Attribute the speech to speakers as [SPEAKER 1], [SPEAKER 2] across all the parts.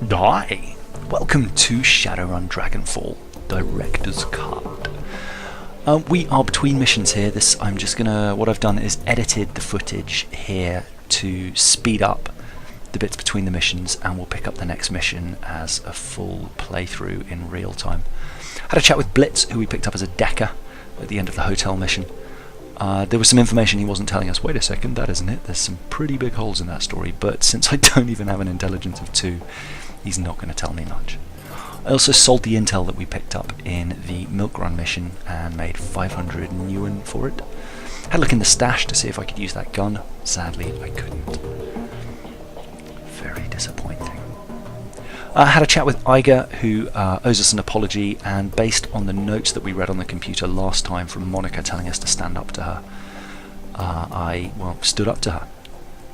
[SPEAKER 1] Hi! Welcome to Shadowrun Dragonfall, Director's Cut. We are between missions here. What I've done is edited the footage here to speed up the bits between the missions, and we'll pick up the next mission as a full playthrough in real time. Had a chat with Blitz, who we picked up as a Decker at the end of the hotel mission. There was some information he wasn't telling us. Wait a second, that isn't it. There's some pretty big holes in that story, but since I don't even have an intelligence of 2, he's not going to tell me much. I also sold the intel that we picked up in the Milk Run mission and made 500 Newen for it. Had a look in the stash to see if I could use that gun. Sadly, I couldn't. Very disappointing. I had a chat with Iga, who owes us an apology, and based on the notes that we read on the computer last time from Monica telling us to stand up to her, I stood up to her.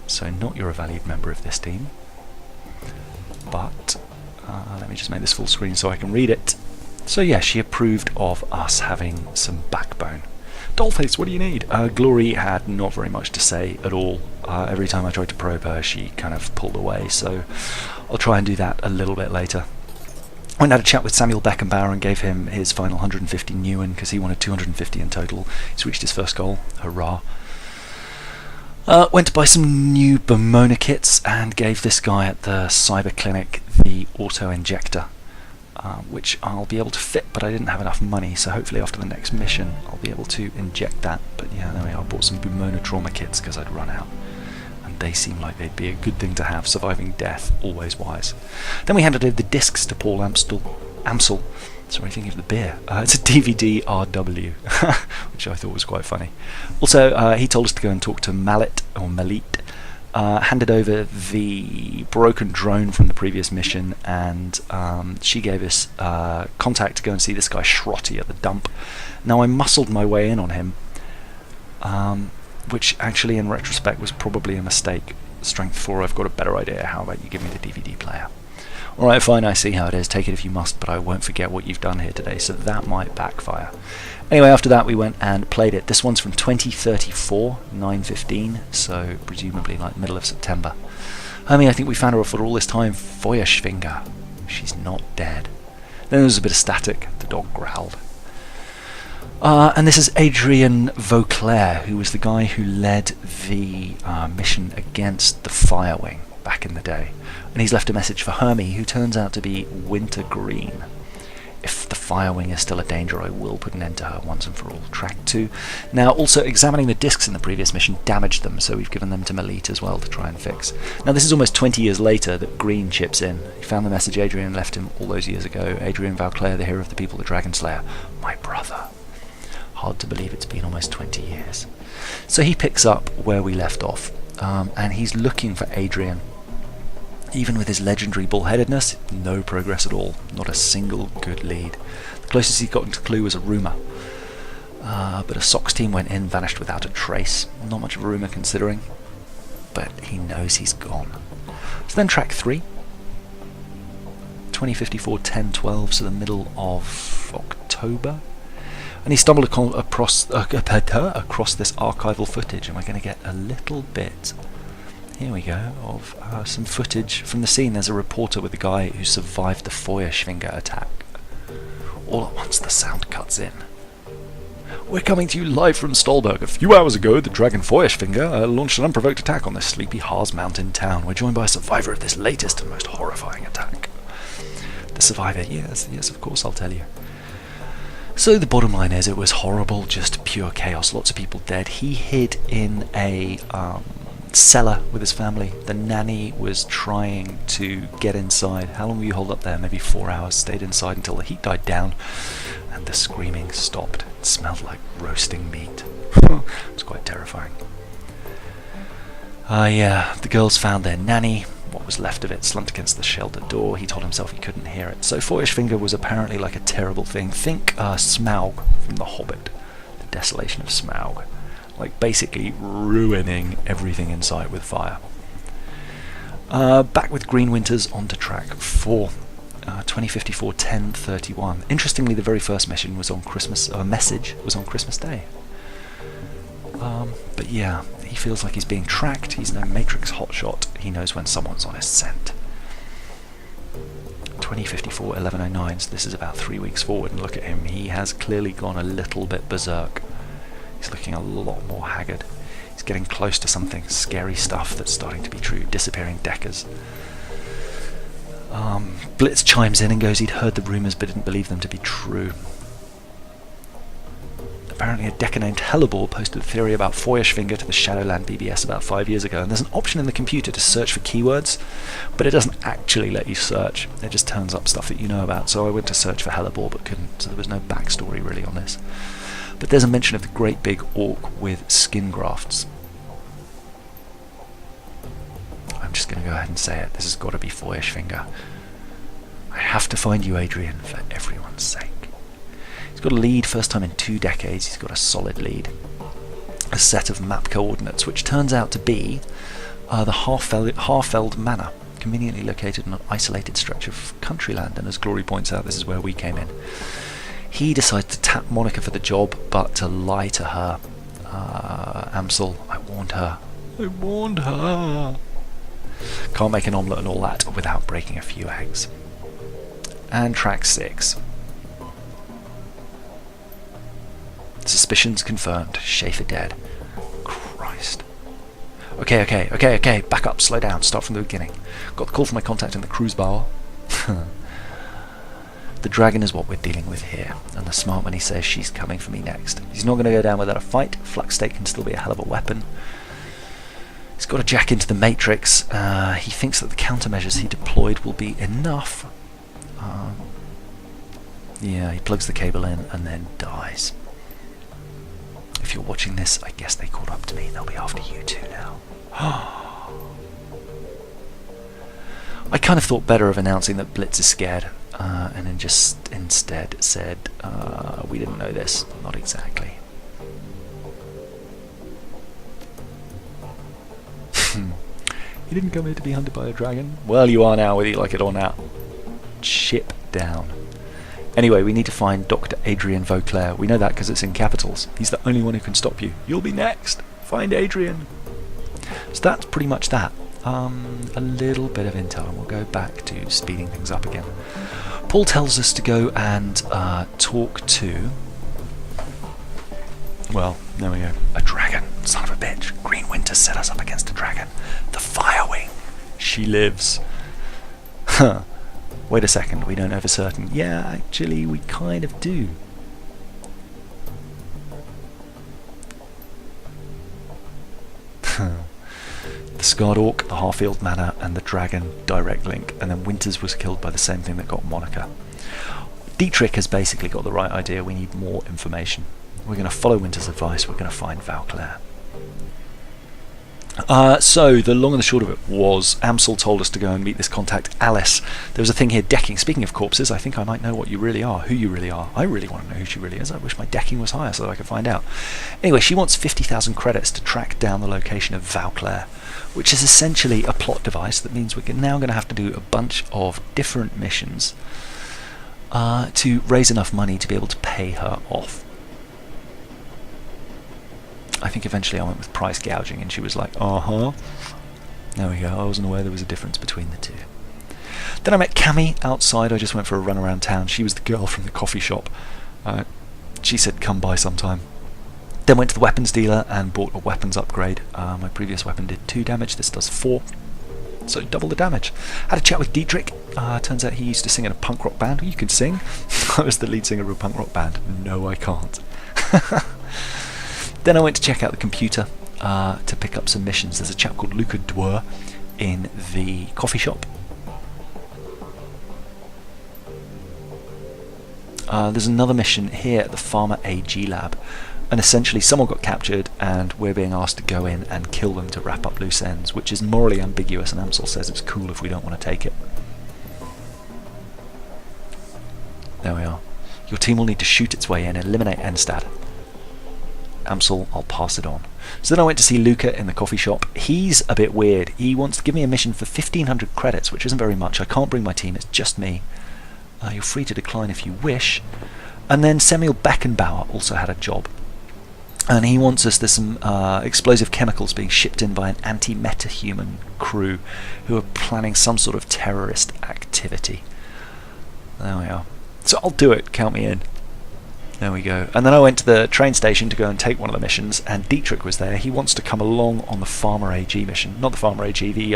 [SPEAKER 1] So not you're a valued member of this team, but let me just make this full screen so I can read it. So yeah, she approved of us having some backbone. Dollface, what do you need? Glory had not very much to say at all. Every time I tried to probe her, she kind of pulled away, so I'll try and do that a little bit later. I went and had a chat with Samuel Beckenbauer and gave him his final 150 Newen because he wanted 250 in total. He's reached his first goal. Hurrah. Went to buy some new Bomona kits and gave this guy at the cyber clinic the auto injector, which I'll be able to fit, but I didn't have enough money, so hopefully after the next mission I'll be able to inject that. But yeah, there we are. I bought some Bomona trauma kits because I'd run out, and they seem like they'd be a good thing to have. Surviving death, always wise. Then we handed over the discs to Paul Amsel. Sorry, thinking of the beer. It's a DVD RW, which I thought was quite funny. Also, he told us to go and talk to Malit. Handed over the broken drone from the previous mission, and she gave us contact to go and see this guy Shrotty at the dump. Now, I muscled my way in on him, which actually in retrospect was probably a mistake. Strength 4, I've got a better idea. How about you give me the DVD player? Alright, fine, I see how it is. Take it if you must, but I won't forget what you've done here today, so that might backfire. Anyway, after that we went and played it. This one's from 2034, 9/15, so presumably like middle of September. I think we found her for all this time. Feuerschwinger. She's not dead. Then there was a bit of static. The dog growled. And this is Adrian Vauclair, who was the guy who led the mission against the Firewing back in the day. And he's left a message for Hermie, who turns out to be Wintergreen. If the Firewing is still a danger, I will put an end to her once and for all. Track 2. Now, also examining the discs in the previous mission damaged them, so we've given them to Malit as well to try and fix. Now, this is almost 20 years later that Green chips in. He found the message Adrian left him all those years ago. Adrian Vauclair, the hero of the people, the Dragon Slayer. My brother. Hard to believe it's been almost 20 years. So he picks up where we left off, and he's looking for Adrian. Even with his legendary bullheadedness, no progress at all. Not a single good lead. The closest he got to clue was a rumour. But a Sox team went in, vanished without a trace. Not much of a rumour considering, but he knows he's gone. So then track 3. 2054, 10/12, so the middle of October. And he stumbled across this archival footage, and we're going to get a little bit... Here we go, of some footage from the scene. There's a reporter with a guy who survived the Feuerschwinger attack. All at once the sound cuts in. We're coming to you live from Stolberg. A few hours ago, the dragon Feuerschwinger launched an unprovoked attack on this sleepy Haas Mountain town. We're joined by a survivor of this latest and most horrifying attack. The survivor, yes, of course I'll tell you. So the bottom line is, it was horrible, just pure chaos, lots of people dead. He hid in a... cellar with his family. The nanny was trying to get inside. How long were you holed up there? Maybe 4 hours. Stayed inside until the heat died down and the screaming stopped. It smelled like roasting meat. It was quite terrifying. The girls found their nanny. What was left of it slumped against the shelter door. He told himself he couldn't hear it. So Feuerschwinger was apparently like a terrible thing. Think Smaug from The Hobbit. The desolation of Smaug. Like basically ruining everything in sight with fire. Back with Green Winters, on to track 4. 2054, 10/31. Interestingly, the very first mission was on Christmas. Message was on Christmas Day. But yeah, he feels like he's being tracked. He's no Matrix hotshot. He knows when someone's on his scent. 2054 1109, so this is about 3 weeks forward, and look at him, he has clearly gone a little bit berserk. He's looking a lot more haggard. He's getting close to something, scary stuff that's starting to be true, disappearing Deckers. Blitz chimes in and goes he'd heard the rumours but didn't believe them to be true. Apparently a Decker named Hellebore posted a theory about Feuerschwinger to the Shadowland BBS about 5 years ago, and there's an option in the computer to search for keywords, but it doesn't actually let you search. It just turns up stuff that you know about, so I went to search for Hellebore but couldn't, so there was no backstory really on this. But there's a mention of the great big orc with skin grafts. I'm just going to go ahead and say it. This has got to be Feuerschwinger. I have to find you, Adrian, for everyone's sake. He's got a lead, first time in 2 decades. He's got a solid lead. A set of map coordinates, which turns out to be the Harfeld Manor, conveniently located on an isolated stretch of countryland, and as Glory points out, this is where we came in. He decides to tap Monica for the job, but to lie to her. Amsel, I warned her. I warned her. Can't make an omelette and all that without breaking a few eggs. And track 6. Suspicions confirmed. Schaefer dead. Christ. Okay. Back up, slow down, start from the beginning. Got the call from my contact in the cruise bar. The dragon is what we're dealing with here, and the smart when he says she's coming for me next. He's not going to go down without a fight. Flux stake can still be a hell of a weapon. He's got to jack into the matrix. He thinks that the countermeasures he deployed will be enough. Yeah, he plugs the cable in and then dies. If you're watching this, I guess they caught up to me. They'll be after you too now. I kind of thought better of announcing that Blitz is scared, and then just instead said, we didn't know this. Not exactly. You didn't come here to be hunted by a dragon? Well, you are now, whether you like it or not. Ship down. Anyway, we need to find Dr. Adrian Vauclair. We know that because it's in capitals. He's the only one who can stop you. You'll be next. Find Adrian. So that's pretty much that. A little bit of intel, and we'll go back to speeding things up again. Paul tells us to go and talk to... Well, there we go. A dragon. Son of a bitch. Green Winter set us up against a dragon. The Firewing. She lives. Huh. Wait a second, we don't know for certain. Yeah, actually, we kind of do. The Scarred Orc, the Harfield Manor, and the Dragon, direct link, and then Winters was killed by the same thing that got Monica. Dietrich has basically got the right idea. We need more information. We're going to follow Winters' advice. We're going to find Vauclair. So the long and the short of it was Amsel told us to go and meet this contact Alice. There was a thing here, decking. Speaking of corpses, I think I might know what you really are, who you really are. I really want to know who she really is. I wish my decking was higher so that I could find out. Anyway, she wants 50,000 credits to track down the location of Vauclair, which is essentially a plot device that means we're now going to have to do a bunch of different missions to raise enough money to be able to pay her off. I think eventually I went with price gouging and she was like, uh-huh. There we go, I wasn't aware there was a difference between the two. Then I met Cammy outside. I just went for a run around town. She was the girl from the coffee shop. She said come by sometime. Then went to the weapons dealer and bought a weapons upgrade. My previous weapon did 2 damage, this does 4. So double the damage. Had a chat with Dietrich. Turns out he used to sing in a punk rock band. You can sing. I was the lead singer of a punk rock band. No, I can't. Then I went to check out the computer to pick up some missions. There's a chap called Luca Dwyer in the coffee shop. There's another mission here at the Pharma AG lab, and essentially someone got captured and we're being asked to go in and kill them to wrap up loose ends, which is morally ambiguous, and Amsel says it's cool if we don't want to take it. There we are. Your team will need to shoot its way in and eliminate Enstad. Amsel, I'll pass it on. So then I went to see Luca in the coffee shop. He's a bit weird. He wants to give me a mission for 1,500 credits, which isn't very much. I can't bring my team, it's just me. You're free to decline if you wish. And then Samuel Beckenbauer also had a job. And he wants us, there's some explosive chemicals being shipped in by an anti-metahuman crew who are planning some sort of terrorist activity. There we are. So I'll do it, count me in. There we go. And then I went to the train station to go and take one of the missions, and Dietrich was there. He wants to come along on the Farmer AG mission. Not the Farmer AG, the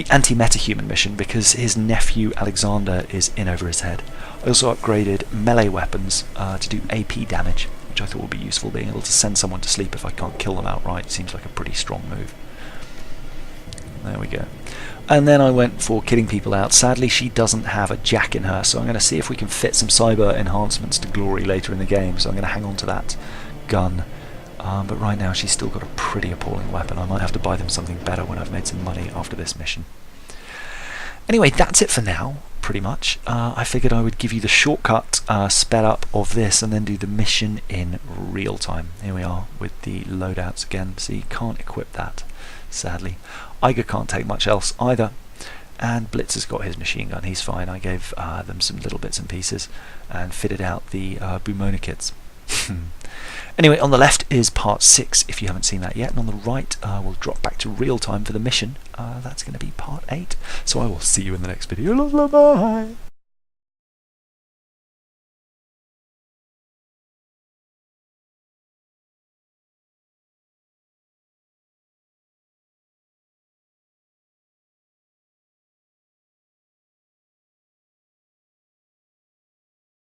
[SPEAKER 1] anti-metahuman mission, because his nephew Alexander is in over his head. I also upgraded melee weapons to do AP damage, which I thought would be useful. Being able to send someone to sleep if I can't kill them outright seems like a pretty strong move. There we go. And then I went for kitting people out. Sadly, she doesn't have a jack in her, so I'm going to see if we can fit some cyber enhancements to glory later in the game. So I'm going to hang on to that gun. But right now she's still got a pretty appalling weapon. I might have to buy them something better when I've made some money after this mission. Anyway, that's it for now, pretty much. I figured I would give you the shortcut sped up of this and then do the mission in real time. Here we are with the loadouts again. So you can't equip that, sadly. Eiger can't take much else either. And Blitz has got his machine gun. He's fine. I gave them some little bits and pieces and fitted out the Bumona kits. Anyway, on the left is part 6 if you haven't seen that yet, and on the right we'll drop back to real time for the mission. That's going to be part 8. So I will see you in the next video. Bye.